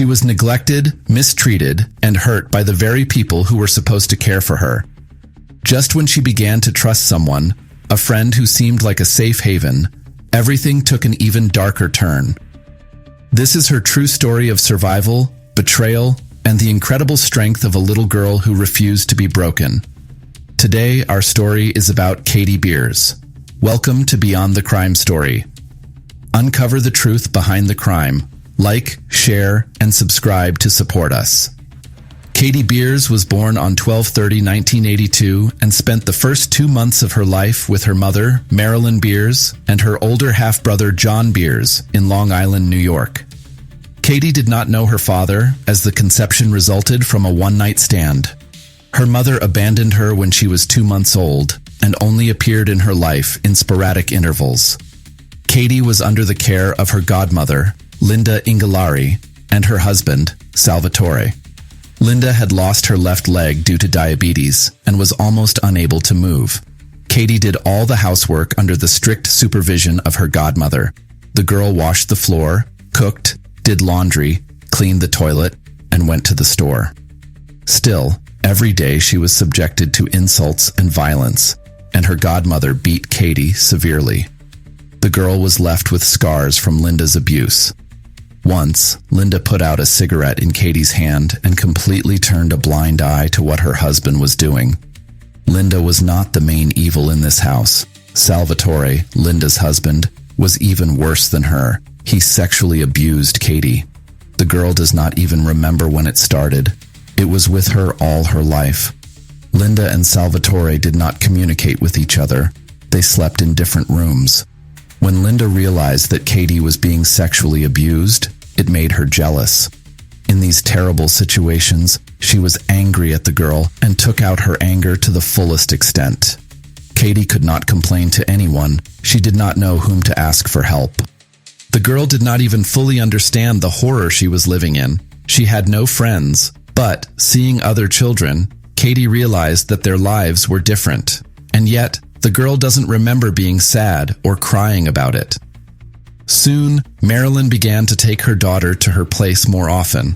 She was neglected, mistreated, and hurt by the very people who were supposed to care for her. Just when she began to trust someone, a friend who seemed like a safe haven, everything took an even darker turn. This is her true story of survival, betrayal, and the incredible strength of a little girl who refused to be broken. Today, our story is about Katie Beers. Welcome to Beyond the Crime Story. Uncover the truth behind the crime. Like, share, and subscribe to support us. Katie Beers was born on 12/30/1982 and spent the first 2 months of her life with her mother, Marilyn Beers, and her older half-brother, John Beers, in Long Island, New York. Katie did not know her father, as the conception resulted from a one-night stand. Her mother abandoned her when she was 2 months old and only appeared in her life in sporadic intervals. Katie was under the care of her godmother, Linda Ingalari, and her husband, Salvatore. Linda had lost her left leg due to diabetes and was almost unable to move. Katie did all the housework under the strict supervision of her godmother. The girl washed the floor, cooked, did laundry, cleaned the toilet, and went to the store. Still, every day she was subjected to insults and violence, and her godmother beat Katie severely. The girl was left with scars from Linda's abuse. Once, Linda put out a cigarette in Katie's hand and completely turned a blind eye to what her husband was doing. Linda was not the main evil in this house. Salvatore, Linda's husband, was even worse than her. He sexually abused Katie. The girl does not even remember when it started. It was with her all her life. Linda and Salvatore did not communicate with each other. They slept in different rooms. When Linda realized that Katie was being sexually abused, it made her jealous. In these terrible situations, she was angry at the girl and took out her anger to the fullest extent. Katie could not complain to anyone. She did not know whom to ask for help. The girl did not even fully understand the horror she was living in. She had no friends, but seeing other children, Katie realized that their lives were different. And yet, the girl doesn't remember being sad or crying about it. Soon, Marilyn began to take her daughter to her place more often.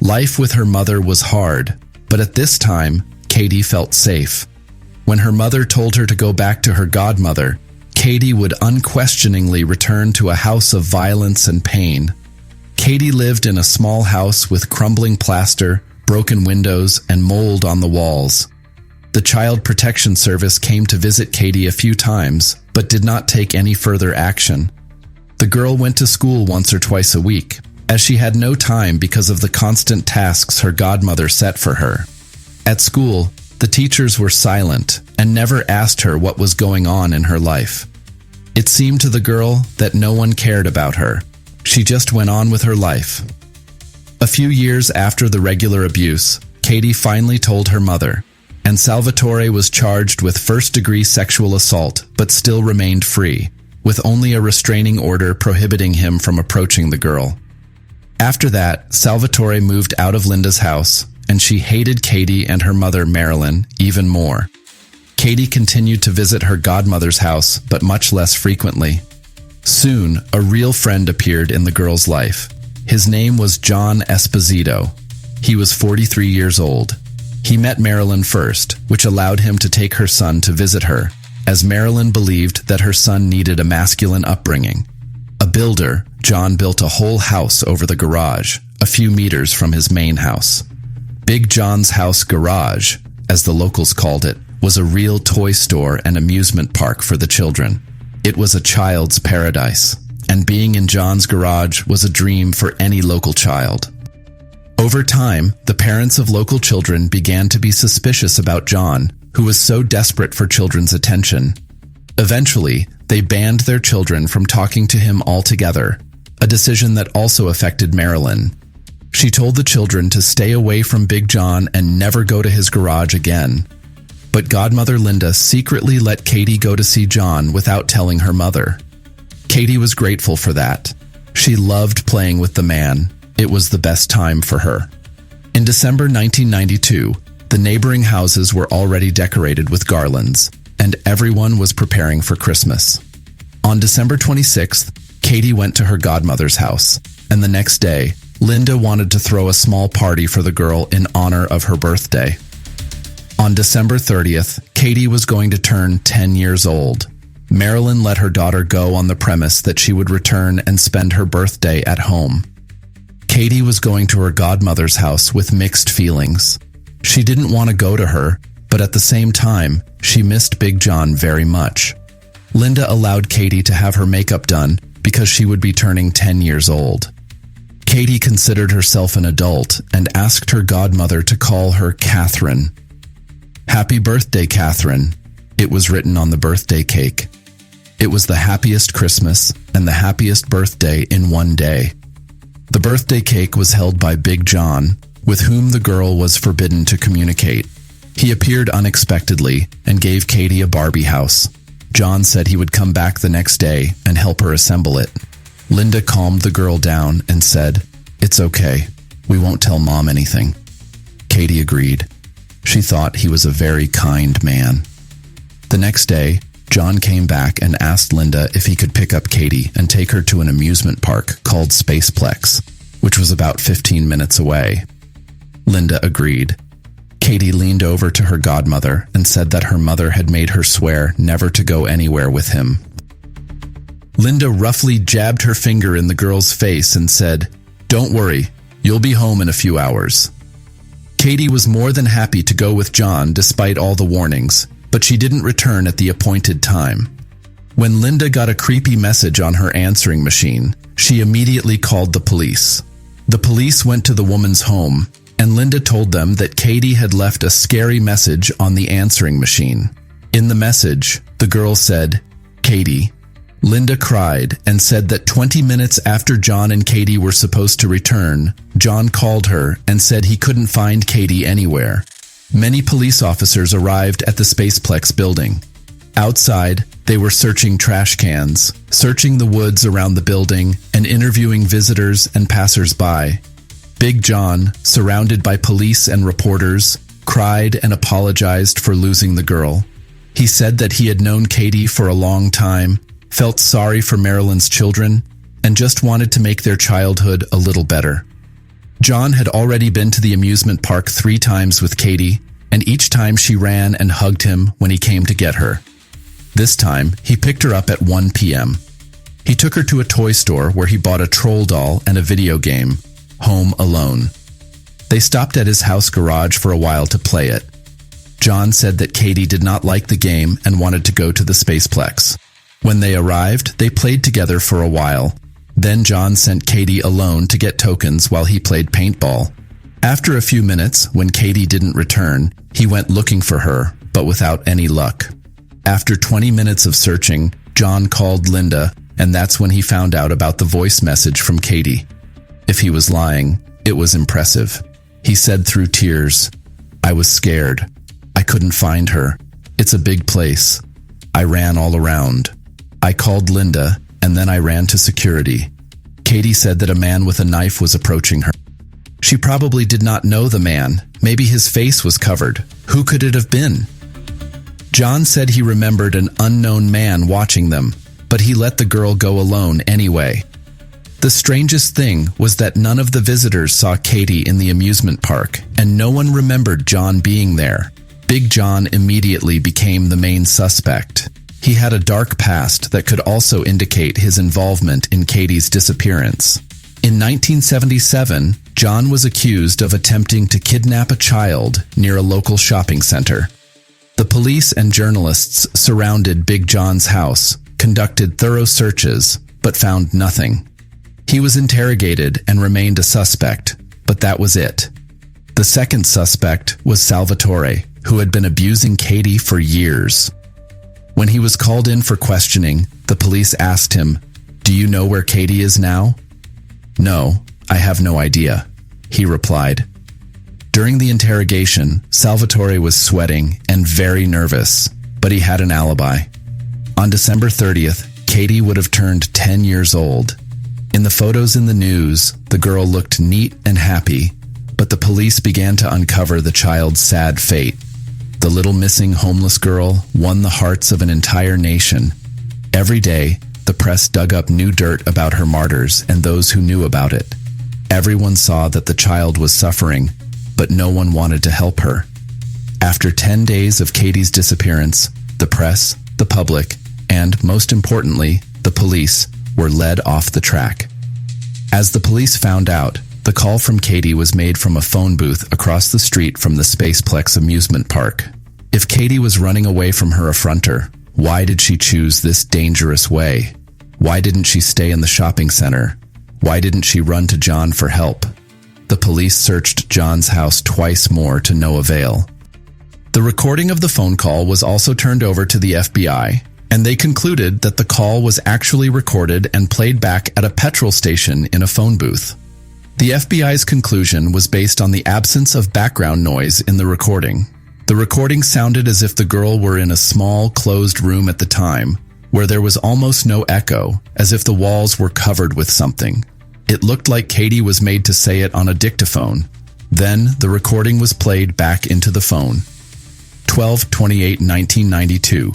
Life with her mother was hard, but at this time, Katie felt safe. When her mother told her to go back to her godmother, Katie would unquestioningly return to a house of violence and pain. Katie lived in a small house with crumbling plaster, broken windows, and mold on the walls. The Child Protection Service came to visit Katie a few times, but did not take any further action. The girl went to school once or twice a week, as she had no time because of the constant tasks her godmother set for her. At school, the teachers were silent and never asked her what was going on in her life. It seemed to the girl that no one cared about her. She just went on with her life. A few years after the regular abuse, Katie finally told her mother, and Salvatore was charged with first-degree sexual assault but still remained free, with only a restraining order prohibiting him from approaching the girl. After that, Salvatore moved out of Linda's house, and she hated Katie and her mother, Marilyn, even more. Katie continued to visit her godmother's house, but much less frequently. Soon, a real friend appeared in the girl's life. His name was John Esposito. He was 43 years old. He met Marilyn first, which allowed him to take her son to visit her, as Marilyn believed that her son needed a masculine upbringing. A builder, John built a whole house over the garage, a few meters from his main house. Big John's house garage, as the locals called it, was a real toy store and amusement park for the children. It was a child's paradise, and being in John's garage was a dream for any local child. Over time, the parents of local children began to be suspicious about John, who was so desperate for children's attention. Eventually, they banned their children from talking to him altogether, a decision that also affected Marilyn. She told the children to stay away from Big John and never go to his garage again. But godmother Linda secretly let Katie go to see John without telling her mother. Katie was grateful for that. She loved playing with the man. It was the best time for her. In December 1992, the neighboring houses were already decorated with garlands, and everyone was preparing for Christmas. On December 26th, Katie went to her godmother's house, and the next day, Linda wanted to throw a small party for the girl in honor of her birthday. On December 30th, Katie was going to turn 10 years old. Marilyn let her daughter go on the premise that she would return and spend her birthday at home. Katie was going to her godmother's house with mixed feelings. She didn't want to go to her, but at the same time, she missed Big John very much. Linda allowed Katie to have her makeup done because she would be turning 10 years old. Katie considered herself an adult and asked her godmother to call her Catherine. "Happy birthday, Catherine," it was written on the birthday cake. It was the happiest Christmas and the happiest birthday in one day. The birthday cake was held by Big John, with whom the girl was forbidden to communicate. He appeared unexpectedly and gave Katie a Barbie house. John said he would come back the next day and help her assemble it. Linda calmed the girl down and said, "It's okay. We won't tell Mom anything." Katie agreed. She thought he was a very kind man. The next day, John came back and asked Linda if he could pick up Katie and take her to an amusement park called Spaceplex, which was about 15 minutes away. Linda agreed. Katie leaned over to her godmother and said that her mother had made her swear never to go anywhere with him. Linda roughly jabbed her finger in the girl's face and said, "Don't worry, you'll be home in a few hours." Katie was more than happy to go with John despite all the warnings, but she didn't return at the appointed time. When Linda got a creepy message on her answering machine, she immediately called the police. The police went to the woman's home, and Linda told them that Katie had left a scary message on the answering machine. In the message, the girl said, "Katie." Linda cried and said that 20 minutes after John and Katie were supposed to return, John called her and said he couldn't find Katie anywhere. Many police officers arrived at the Spaceplex building. Outside, they were searching trash cans, searching the woods around the building, and interviewing visitors and passers-by. Big John, surrounded by police and reporters, cried and apologized for losing the girl. He said that he had known Katie for a long time, felt sorry for Marilyn's children, and just wanted to make their childhood a little better. John had already been to the amusement park 3 times with Katie, and each time she ran and hugged him when he came to get her. This time, he picked her up at 1 p.m. He took her to a toy store where he bought a troll doll and a video game, Home Alone. They stopped at his house garage for a while to play it. John said that Katie did not like the game and wanted to go to the Spaceplex. When they arrived, they played together for a while. Then John sent Katie alone to get tokens while he played paintball. After a few minutes, when Katie didn't return, he went looking for her, but without any luck. After 20 minutes of searching, John called Linda, and that's when he found out about the voice message from Katie. If he was lying, it was impressive. He said through tears, "I was scared. I couldn't find her. It's a big place. I ran all around. I called Linda, and then I ran to security." Katie said that a man with a knife was approaching her. She probably did not know the man. Maybe his face was covered. Who could it have been? John said he remembered an unknown man watching them, but he let the girl go alone anyway. The strangest thing was that none of the visitors saw Katie in the amusement park, and no one remembered John being there. Big John immediately became the main suspect. He had a dark past that could also indicate his involvement in Katie's disappearance. In 1977, John was accused of attempting to kidnap a child near a local shopping center. The police and journalists surrounded Big John's house, conducted thorough searches, but found nothing. He was interrogated and remained a suspect, but that was it. The second suspect was Salvatore, who had been abusing Katie for years. When he was called in for questioning, the police asked him, "Do you know where Katie is now?" "No, I have no idea," he replied. During the interrogation, Salvatore was sweating and very nervous, but he had an alibi. On December 30th, Katie would have turned 10 years old. In the photos in the news, the girl looked neat and happy, but the police began to uncover the child's sad fate. The little missing homeless girl won the hearts of an entire nation. Every day, the press dug up new dirt about her martyrs and those who knew about it. Everyone saw that the child was suffering, but no one wanted to help her. After 10 days of Katie's disappearance, the press, the public, and, most importantly, the police were led off the track. As the police found out, the call from Katie was made from a phone booth across the street from the Spaceplex amusement park. If Katie was running away from her affronter, why did she choose this dangerous way? Why didn't she stay in the shopping center? Why didn't she run to John for help? The police searched John's house twice more to no avail. The recording of the phone call was also turned over to the FBI, and they concluded that the call was actually recorded and played back at a petrol station in a phone booth. The FBI's conclusion was based on the absence of background noise in the recording. The recording sounded as if the girl were in a small, closed room at the time, where there was almost no echo, as if the walls were covered with something. It looked like Katie was made to say it on a dictaphone. Then, the recording was played back into the phone. 12/28/1992.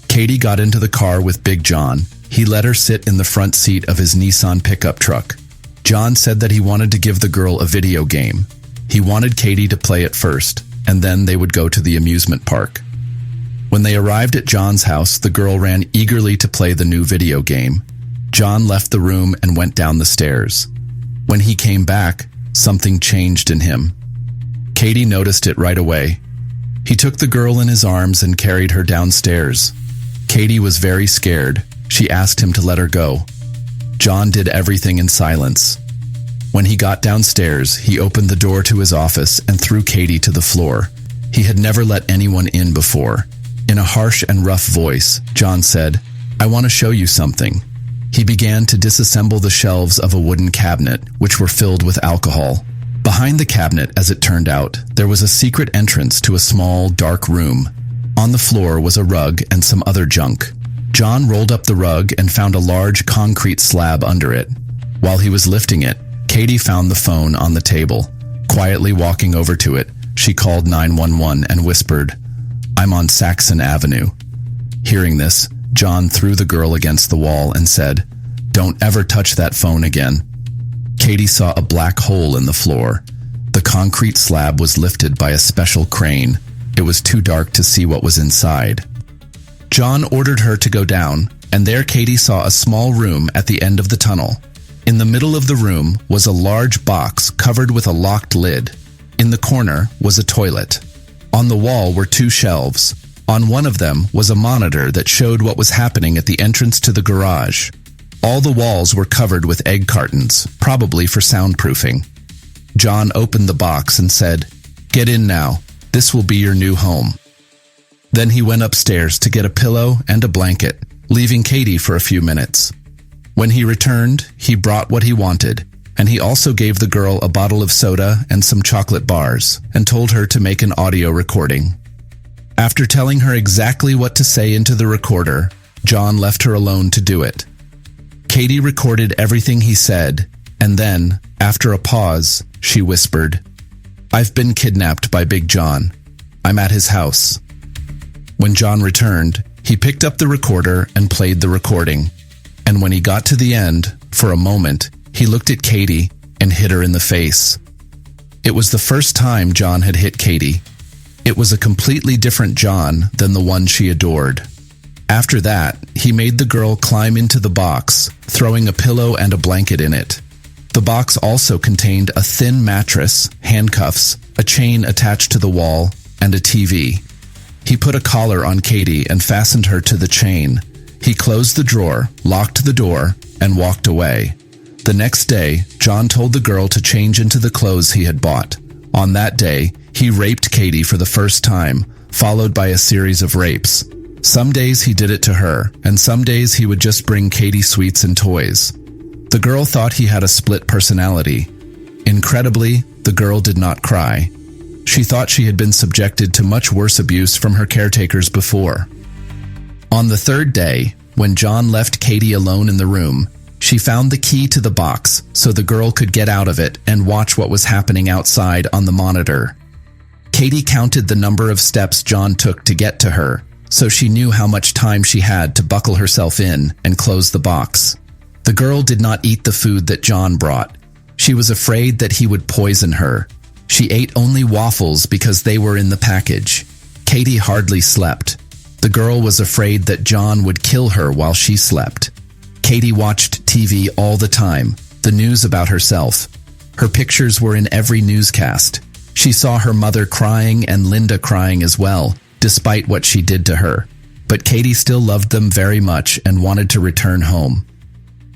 Katie got into the car with Big John. He let her sit in the front seat of his Nissan pickup truck. John said that he wanted to give the girl a video game. He wanted Katie to play it first, and then they would go to the amusement park. When they arrived at John's house, the girl ran eagerly to play the new video game. John left the room and went down the stairs. When he came back, something changed in him. Katie noticed it right away. He took the girl in his arms and carried her downstairs. Katie was very scared. She asked him to let her go. John did everything in silence. When he got downstairs, he opened the door to his office and threw Katie to the floor. He had never let anyone in before. In a harsh and rough voice, John said, "I want to show you something." He began to disassemble the shelves of a wooden cabinet, which were filled with alcohol. Behind the cabinet, as it turned out, there was a secret entrance to a small, dark room. On the floor was a rug and some other junk. John rolled up the rug and found a large concrete slab under it. While he was lifting it, Katie found the phone on the table. Quietly walking over to it, she called 911 and whispered, "I'm on Saxon Avenue." Hearing this, John threw the girl against the wall and said, "Don't ever touch that phone again." Katie saw a black hole in the floor. The concrete slab was lifted by a special crane. It was too dark to see what was inside. John ordered her to go down, and there Katie saw a small room at the end of the tunnel. In the middle of the room was a large box covered with a locked lid. In the corner was a toilet. On the wall were two shelves. On one of them was a monitor that showed what was happening at the entrance to the garage. All the walls were covered with egg cartons, probably for soundproofing. John opened the box and said, "Get in now. This will be your new home." Then he went upstairs to get a pillow and a blanket, leaving Katie for a few minutes. When he returned, he brought what he wanted, and he also gave the girl a bottle of soda and some chocolate bars, and told her to make an audio recording. After telling her exactly what to say into the recorder, John left her alone to do it. Katie recorded everything he said, and then, after a pause, she whispered, "I've been kidnapped by Big John. I'm at his house." When John returned, he picked up the recorder and played the recording. And when he got to the end, for a moment, he looked at Katie and hit her in the face. It was the first time John had hit Katie. It was a completely different John than the one she adored. After that, he made the girl climb into the box, throwing a pillow and a blanket in it. The box also contained a thin mattress, handcuffs, a chain attached to the wall, and a TV. He put a collar on Katie and fastened her to the chain. He closed the drawer, locked the door, and walked away. The next day, John told the girl to change into the clothes he had bought. On that day, he raped Katie for the first time, followed by a series of rapes. Some days he did it to her, and some days he would just bring Katie sweets and toys. The girl thought he had a split personality. Incredibly, the girl did not cry. She thought she had been subjected to much worse abuse from her caretakers before. On the third day, when John left Katie alone in the room, she found the key to the box so the girl could get out of it and watch what was happening outside on the monitor. Katie counted the number of steps John took to get to her, so she knew how much time she had to buckle herself in and close the box. The girl did not eat the food that John brought. She was afraid that he would poison her. She ate only waffles because they were in the package. Katie hardly slept. The girl was afraid that John would kill her while she slept. Katie watched TV all the time, the news about herself. Her pictures were in every newscast. She saw her mother crying and Linda crying as well, despite what she did to her. But Katie still loved them very much and wanted to return home.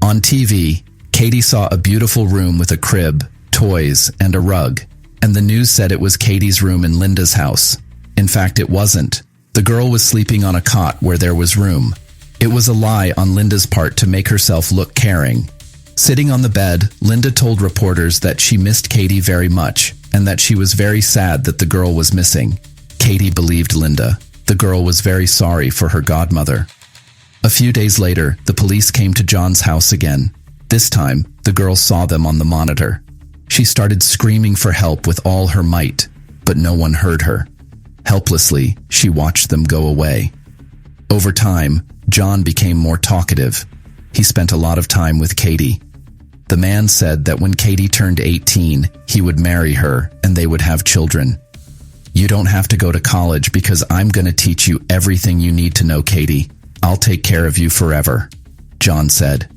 On TV, Katie saw a beautiful room with a crib, toys, and a rug, and the news said it was Katie's room in Linda's house. In fact, it wasn't. The girl was sleeping on a cot where there was room. It was a lie on Linda's part to make herself look caring. Sitting on the bed, Linda told reporters that she missed Katie very much and that she was very sad that the girl was missing. Katie believed Linda. The girl was very sorry for her godmother. A few days later, the police came to John's house again. This time, the girl saw them on the monitor. She started screaming for help with all her might, but no one heard her. Helplessly, she watched them go away. Over time, John became more talkative. He spent a lot of time with Katie. The man said that when Katie turned 18, he would marry her and they would have children. "You don't have to go to college because I'm going to teach you everything you need to know, Katie. I'll take care of you forever," John said.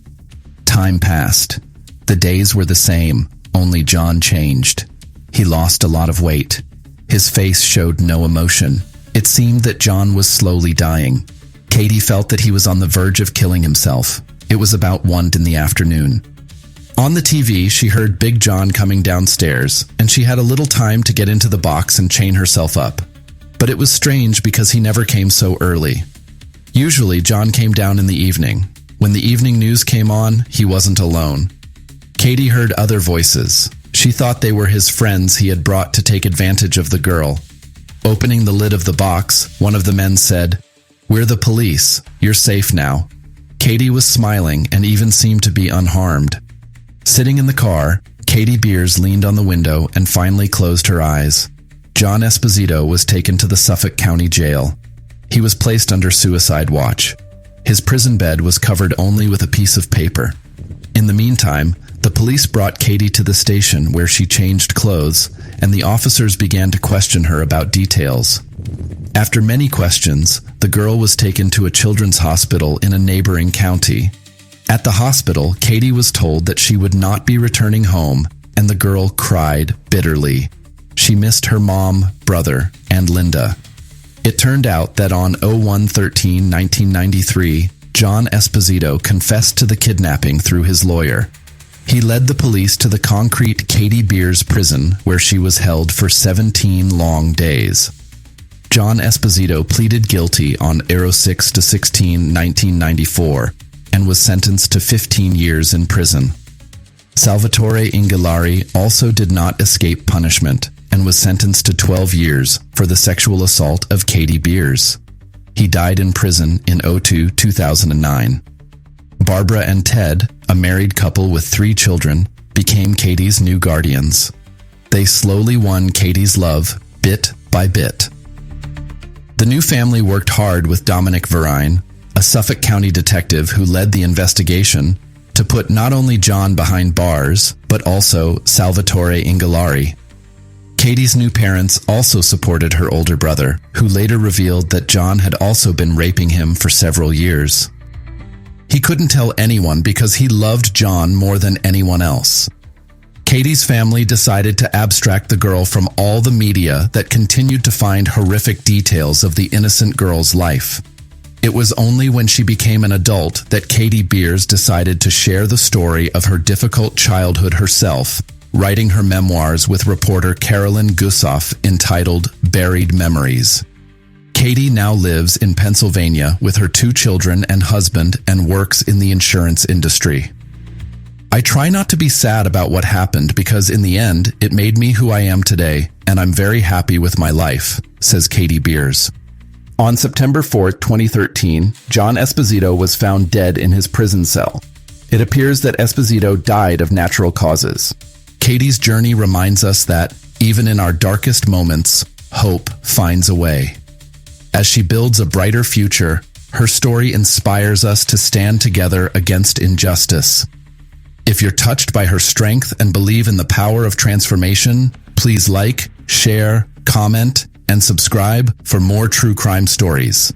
Time passed. The days were the same, only John changed. He lost a lot of weight. His face showed no emotion. It seemed that John was slowly dying. Katie felt that he was on the verge of killing himself. It was about 1 in the afternoon. On the TV, she heard Big John coming downstairs, and she had a little time to get into the box and chain herself up. But it was strange because he never came so early. Usually, John came down in the evening. When the evening news came on, he wasn't alone. Katie heard other voices. She thought they were his friends he had brought to take advantage of the girl. Opening the lid of the box, one of the men said, "We're the police. You're safe now." Katie was smiling and even seemed to be unharmed. Sitting in the car, Katie Beers leaned on the window and finally closed her eyes. John Esposito was taken to the Suffolk County Jail. He was placed under suicide watch. His prison bed was covered only with a piece of paper. In the meantime, the police brought Katie to the station where she changed clothes, and the officers began to question her about details. After many questions, the girl was taken to a children's hospital in a neighboring county. At the hospital, Katie was told that she would not be returning home, and the girl cried bitterly. She missed her mom, brother, and Linda. It turned out that on 01/13/1993, John Esposito confessed to the kidnapping through his lawyer. He led the police to the concrete Katie Beers prison, where she was held for 17 long days. John Esposito pleaded guilty on 06/16/1994 and was sentenced to 15 years in prison. Salvatore Ingolari also did not escape punishment and was sentenced to 12 years for the sexual assault of Katie Beers. He died in prison in 2009. Barbara and Ted, a married couple with 3 children, became Katie's new guardians. They slowly won Katie's love, bit by bit. The new family worked hard with Dominic Verine, a Suffolk County detective who led the investigation, to put not only John behind bars, but also Salvatore Ingolari. Katie's new parents also supported her older brother, who later revealed that John had also been raping him for several years. He couldn't tell anyone because he loved John more than anyone else. Katie's family decided to abstract the girl from all the media that continued to find horrific details of the innocent girl's life. It was only when she became an adult that Katie Beers decided to share the story of her difficult childhood herself, writing her memoirs with reporter Carolyn Gussoff entitled Buried Memories. Katie now lives in Pennsylvania with her 2 children and husband and works in the insurance industry. I try not to be sad about what happened because in the end, it made me who I am today, and I'm very happy with my life, says Katie Beers. On September 4, 2013, John Esposito was found dead in his prison cell. It appears that Esposito died of natural causes. Katie's journey reminds us that, even in our darkest moments, hope finds a way. As she builds a brighter future, her story inspires us to stand together against injustice. If you're touched by her strength and believe in the power of transformation, please like, share, comment, and subscribe for more true crime stories.